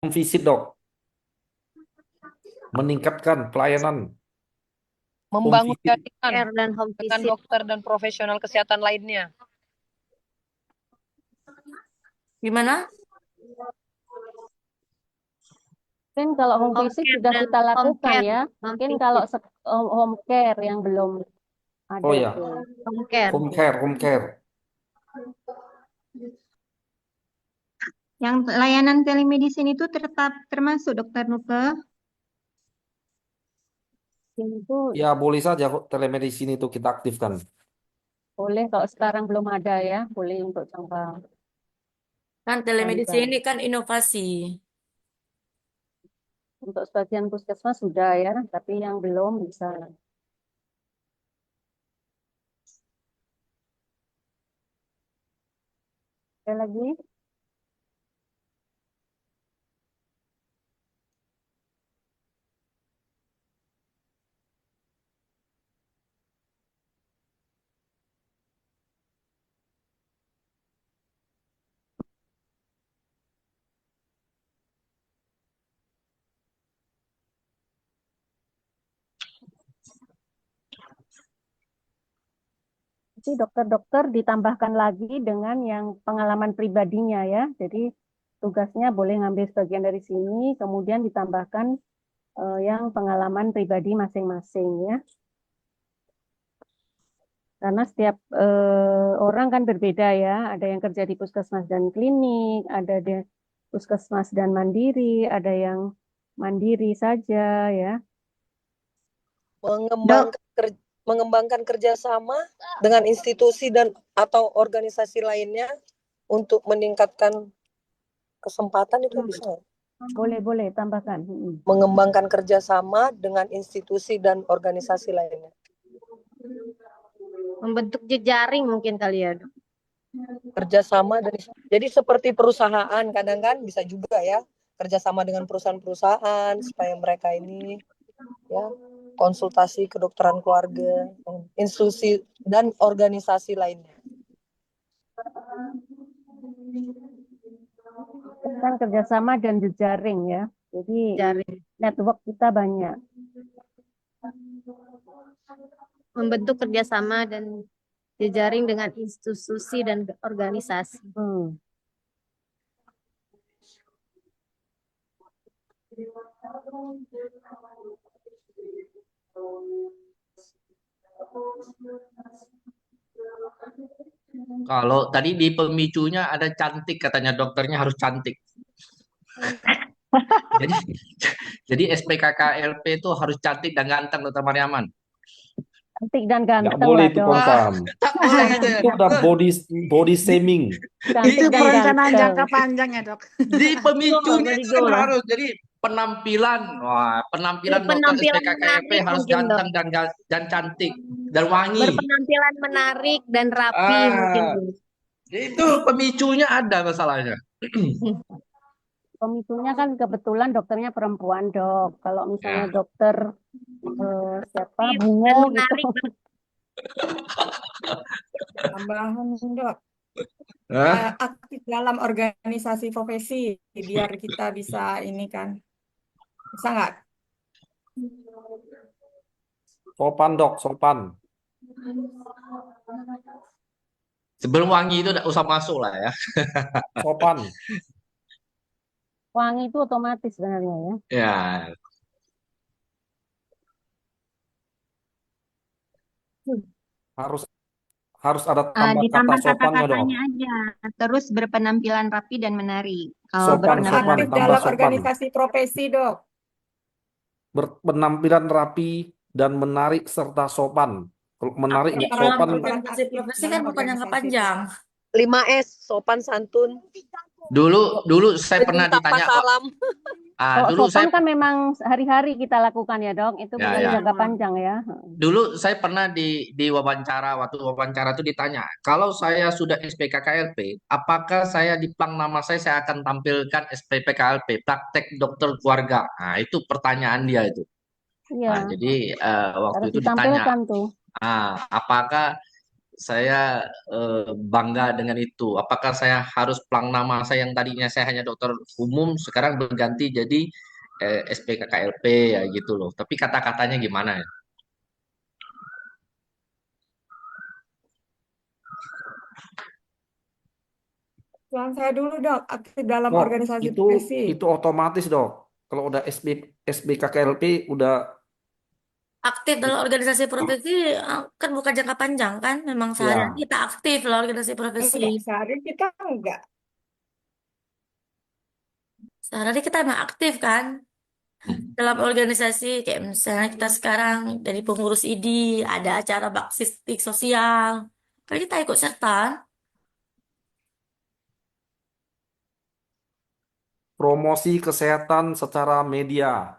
visit dok, meningkatkan pelayanan home Membangun visit. jaringan Care dan home dengan visit. dokter dan profesional kesehatan lainnya. Gimana? Mungkin kalau home Home visit care sudah dan kita home lakukan care. ya. Home Mungkin visit. kalau home care yang belum ada Oh ya, itu. Home care. home care, home care. Yang layanan telemedicine itu tetap termasuk Dokter Nuke? Itu Ya boleh saja kok telemedicine itu kita aktifkan. boleh kalau sekarang belum ada ya, boleh untuk coba Kan telemedicine cari-cari. ini kan inovasi. Untuk sebagian puskesmas sudah ya, tapi yang belum bisa. Ada lagi? Jadi dokter-dokter ditambahkan lagi dengan yang pengalaman pribadinya ya. Jadi tugasnya boleh ngambil sebagian dari sini, kemudian ditambahkan yang pengalaman pribadi masing-masing ya. Karena setiap orang kan berbeda ya. Ada yang kerja di puskesmas dan klinik, ada di puskesmas dan mandiri, ada yang mandiri saja ya. Mengembangkan kerjasama dengan institusi dan atau organisasi lainnya untuk meningkatkan kesempatan itu bisa nggak? Boleh tambahkan. Mengembangkan kerjasama dengan institusi dan organisasi lainnya. Membentuk jejaring mungkin kali ya, Dok. Kerjasama dan jadi seperti perusahaan kadang kan bisa juga ya kerjasama dengan perusahaan-perusahaan supaya mereka ini ya konsultasi kedokteran keluarga, institusi dan organisasi lainnya. Kan kerjasama dan jejaring ya. Jadi Jejaring. network kita banyak. Membentuk kerjasama dan jejaring dengan institusi dan organisasi. Kalau tadi di pemicunya ada cantik, katanya dokternya harus cantik. Jadi jadi SPKKLP itu harus cantik dan ganteng, Dokter Mariaman. Cantik dan Nggak ganteng boleh lah itu dok. konsam. Tak boleh gitu ya. Itu udah body shaming. Cantik Itu dan perencanaan ganteng. jangka panjang ya, Dok. Di pemicunya Very itu kan good. harus jadi penampilan. Wah, penampilan dokter Berpenampilan SPKKLP menarik harus mungkin, Dok. ganteng dan cantik dan wangi. Berpenampilan menarik dan rapi mungkin, Ah, Dok. itu pemicunya ada masalahnya. Pemicunya kan kebetulan dokternya perempuan dok. Kalau misalnya Ya. dokter siapa Dan Bungo menarik. gitu. Tambahan, Dok. Hah? Aktif dalam organisasi profesi biar kita bisa ini kan. Bisa nggak? Sopan dok, sopan. Sebelum wangi itu udah usah masuk lah ya. Sopan. Wangi itu otomatis sebenarnya ya. Ya. Harus ada tambah kata Ditambah sopannya dok. kata-katanya aja. Terus berpenampilan rapi dan menarik. Kalau Sopan, berpenampilan sopan, Aktif tambah dalam sopan. organisasi profesi, Dok. Berpenampilan rapi dan menarik serta sopan. Kalau menarik nggak Peran- sopan, peran Organisasi aktif profesi dalam kan bukan jangka organisasi panjang. 5S, sopan santun, Dulu saya pernah tapa ditanya, salam. Kalau dulu sopan saya kan memang hari-hari kita lakukan ya dok. Itu Ya, bukan ya. jangka panjang ya. Dulu saya pernah di wawancara, waktu wawancara itu ditanya, kalau saya sudah SPKKLP, apakah saya di plang nama saya akan tampilkan SPPKLP, praktek dokter keluarga. Nah, itu pertanyaan dia itu. Iya. Nah, jadi waktu Harus itu ditanya, ditampilkan tuh. apakah saya bangga dengan itu. Apakah saya harus pelang nama saya yang tadinya saya hanya dokter umum, sekarang berganti jadi SPKKLP ya gitu loh. Tapi kata-katanya gimana ya? Yang saya dulu dok, aktif dalam Oh, organisasi itu profesi. itu otomatis dok. Kalau udah SBKKLP udah Aktif dalam organisasi profesi kan bukan jangka panjang kan? Memang sehari-hari ya kita aktif lah organisasi profesi. Enggak, sehari kita enggak. Sehari-hari kita emang aktif kan? Dalam organisasi kayak misalnya kita sekarang dari pengurus ID ada acara bakti sosial. Kan kita ikut serta. promosi kesehatan secara media.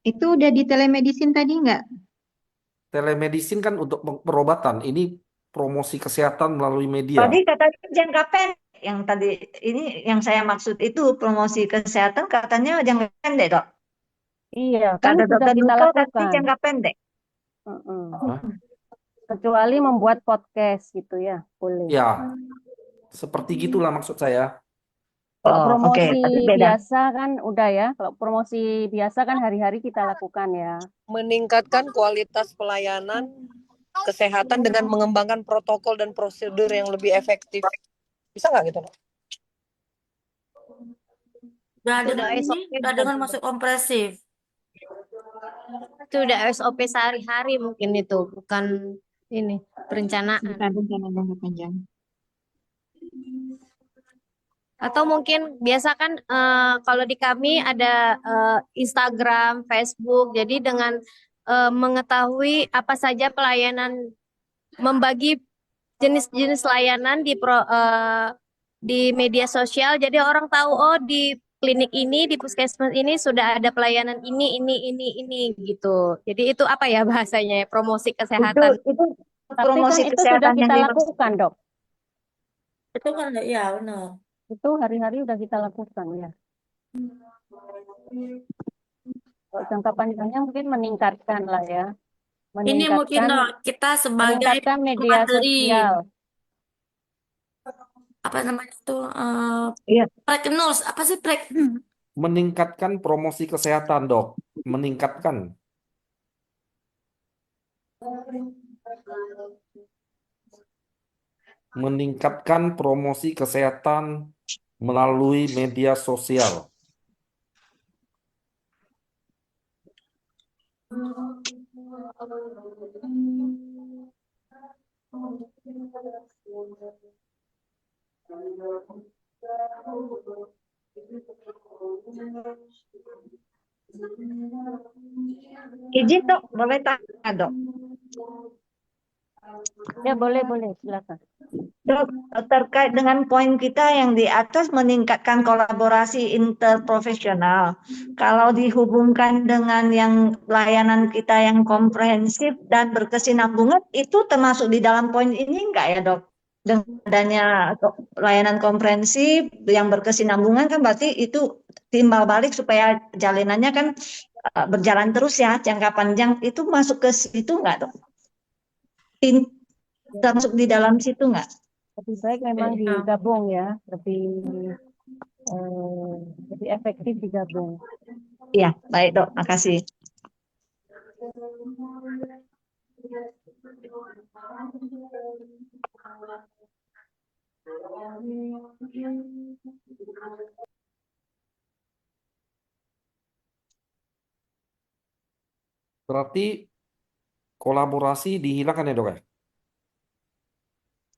Itu udah di telemedicine tadi nggak? Telemedicine kan untuk perobatan. Ini promosi kesehatan melalui media. Tadi katanya jangka pendek. Yang tadi ini yang saya maksud itu promosi kesehatan katanya jangka pendek, Dok. Iya, kan Kata sudah dokter kita Nukel tadi lakukan. jangka pendek. Mm-mm. Hah? Kecuali membuat podcast gitu ya, boleh. Ya, seperti gitulah maksud saya. Kalau Oh, promosi oke, tapi beda. biasa kan udah ya. Kalau promosi biasa kan hari-hari kita lakukan ya. Meningkatkan kualitas pelayanan kesehatan dengan mengembangkan protokol dan prosedur yang lebih efektif. Bisa nggak gitu, Dok? Udah Itu udah dengan ini, SOP udah dengan masuk kompresif. itu udah SOP sehari-hari mungkin itu, bukan ini perencanaan. Bukan rencana jangka panjang. Atau mungkin biasa kan kalau di kami ada Instagram, Facebook. Jadi dengan mengetahui apa saja pelayanan, membagi jenis-jenis layanan di media sosial. Jadi orang tahu oh di klinik ini, di puskesmas ini sudah ada pelayanan ini gitu. Jadi itu apa ya bahasanya ya, promosi kesehatan. Itu Tapi promosi kan itu sudah kesehatan yang kita dimaksud. lakukan, Dok. Itu kan ya benar. Itu hari-hari udah kita lakukan ya. Kalau jangka panjangnya mungkin meningkatkan lah ya. Ini mungkin Meningkatkan Dok, kita sebagai meningkatkan media pemateri, sosial. apa namanya tuh, Iya. prek news, apa sih prek? Meningkatkan promosi kesehatan, Dok. Meningkatkan. Meningkatkan promosi kesehatan melalui media sosial. Izin, Dok, boleh tanya, Dok. Ya boleh silakan. Dok, terkait dengan poin kita yang di atas meningkatkan kolaborasi interprofesional. Kalau dihubungkan dengan yang layanan kita yang komprehensif dan berkesinambungan, itu termasuk di dalam poin ini enggak ya, Dok? Dengan adanya layanan komprehensif yang berkesinambungan kan berarti itu timbal balik supaya jalanannya kan berjalan terus ya, jangka panjang itu masuk ke situ enggak, Dok? Termasuk di dalam situ enggak? Lebih baik memang digabung ya, lebih efektif digabung. Iya, baik Dok, makasih. Berarti kolaborasi dihilangkan ya, Dok ya?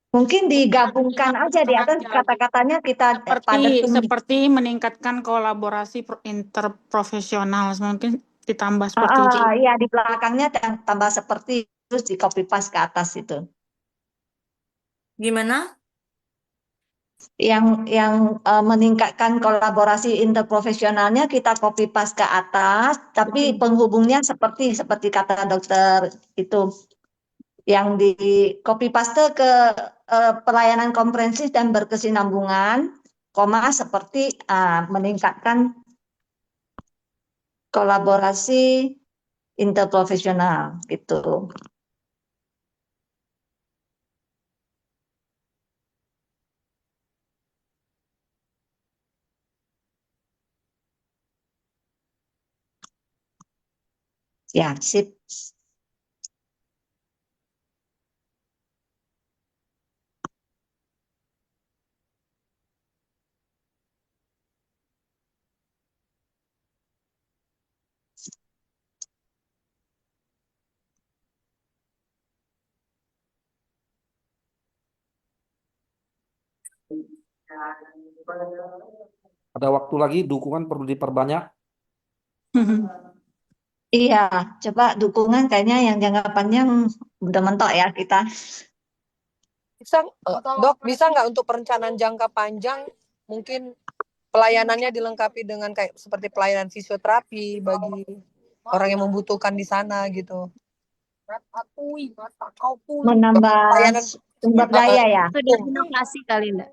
Mungkin digabungkan aja di atas kata-katanya kita seperti meningkatkan kolaborasi interprofesional, mungkin ditambah seperti itu. Iya, di belakangnya tambah seperti terus di copy paste ke atas itu. Gimana? Yang meningkatkan kolaborasi interprofesionalnya kita copy paste ke atas, tapi penghubungnya seperti kata dokter itu yang di copy paste ke pelayanan komprehensif dan berkesinambungan, koma seperti meningkatkan kolaborasi interprofesional gitu. Ya, sip. Ada waktu lagi, dukungan perlu diperbanyak. Iya, coba dukungan kayaknya yang jangka panjang udah mentok ya kita. Bisa, Dok, bisa nggak untuk perencanaan jangka panjang mungkin pelayanannya dilengkapi dengan kayak seperti pelayanan fisioterapi bagi orang yang membutuhkan di sana gitu. Menambah Pelayanan sumber daya ya. Itu dari inovasi kali enggak?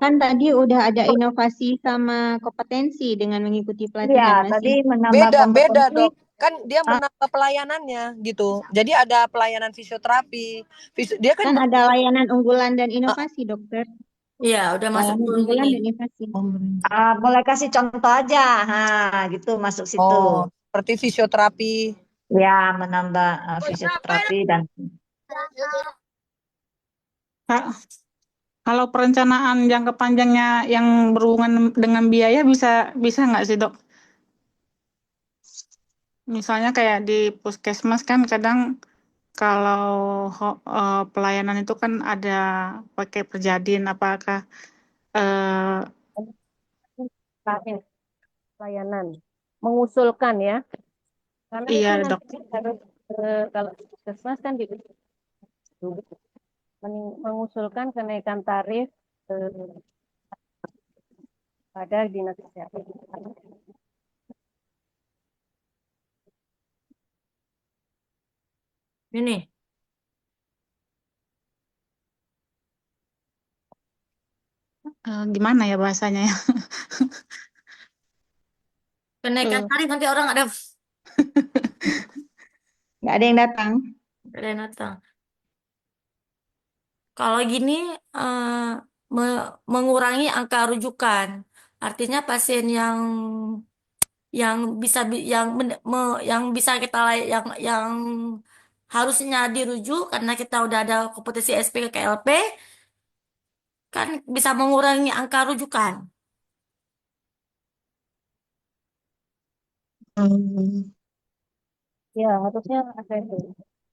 Kan tadi udah ada inovasi sama kompetensi dengan mengikuti Iya, pelatihan tadi masih. menambah beda kompetensi. Dok, kan dia menambah pelayanannya gitu, jadi ada pelayanan fisioterapi, dia kan Kan ada layanan unggulan dan inovasi, dokter. Iya, udah masuk Layanan ke unggulan ini. dan inovasi. Boleh kasih contoh aja, gitu masuk situ. Seperti fisioterapi. Ya, menambah fisioterapi dan Kalau perencanaan jangka panjangnya yang berhubungan dengan biaya bisa nggak sih, Dok? Misalnya kayak di puskesmas kan kadang kalau pelayanan itu kan ada pakai perjadin, apakah Pelayanan mengusulkan ya, karena iya, itu Dok. nanti harus kalau puskesmas kan mengusulkan kenaikan tarif pada dinas kesehatan. Ini. Gimana ya bahasanya ya? Kenaikan tarif nanti orang ada Nggak ada yang datang. nggak ada yang datang. Kalau gini mengurangi angka rujukan. Artinya pasien yang bisa yang bisa kita yang harusnya dirujuk karena kita udah ada kompetensi SP ke KLP kan bisa mengurangi angka rujukan. Ya, harusnya ada itu.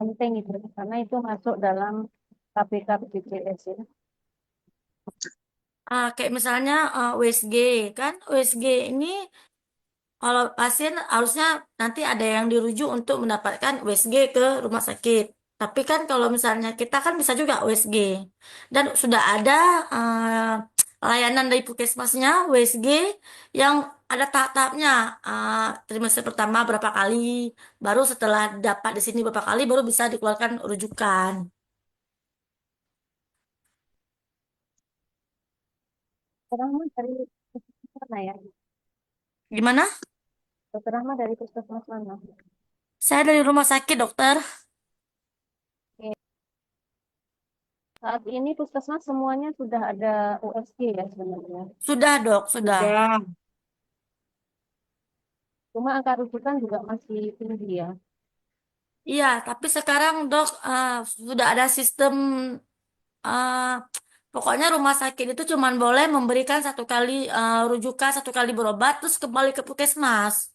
Penting itu, karena itu masuk dalam KPK BPJS ya. Kayak misalnya USG kan USG ini kalau pasien harusnya nanti ada yang dirujuk untuk mendapatkan USG ke rumah sakit. Tapi kan kalau misalnya kita kan bisa juga USG. Dan sudah ada layanan dari puskesmasnya USG yang ada tahap-tahapnya. Trimester pertama berapa kali, baru setelah dapat di sini berapa kali, baru bisa dikeluarkan rujukan. Dokter Rahma dari puskesmas mana ya? Gimana? Dokter Rahma dari puskesmas mana? Saya dari rumah sakit, dokter. Saat ini puskesmas semuanya sudah ada USG ya sebenarnya. Sudah, dok, sudah. Cuma angka rujukan juga masih tinggi ya. Iya, tapi sekarang dok sudah ada sistem eh, pokoknya rumah sakit itu cuma boleh memberikan satu kali rujukan, satu kali berobat, terus kembali ke puskesmas.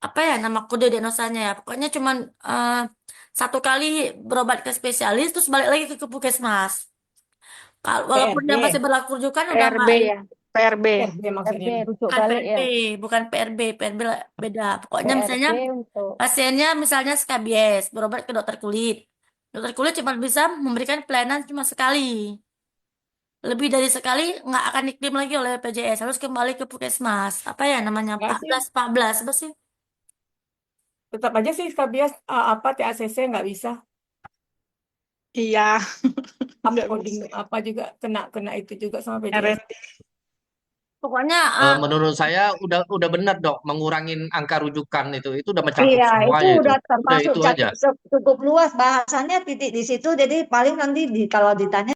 Apa ya nama kode diagnosanya ya? Pokoknya cuma satu kali berobat ke spesialis, terus balik lagi ke puskesmas. Walaupun PRB. dia masih berlaku rujukan udah PRB nggak ya, PRB. PRB maksudnya. rujuk bukan balik PRB, ya. bukan PRB, PRB beda. Pokoknya misalnya PRB untuk pasiennya misalnya SKBS, berobat ke dokter kulit. Dokter kulit cuma bisa memberikan pelayanan cuma sekali. Lebih dari sekali nggak akan diklaim lagi oleh BPJS, harus kembali ke puskesmas. Apa ya namanya? Nggak sih, 14 apa sih? tetap aja sih Skabias apa TACC nggak bisa. Iya, nggak Upcoding bisa. apa juga kena itu juga sama BPJS. R&D. Pokoknya Menurut saya udah benar dok, mengurangin angka rujukan itu udah mencakup Iya, itu semuanya itu. udah Udah termasuk itu aja. cukup luas bahasannya titik di situ. Jadi paling nanti kalau ditanya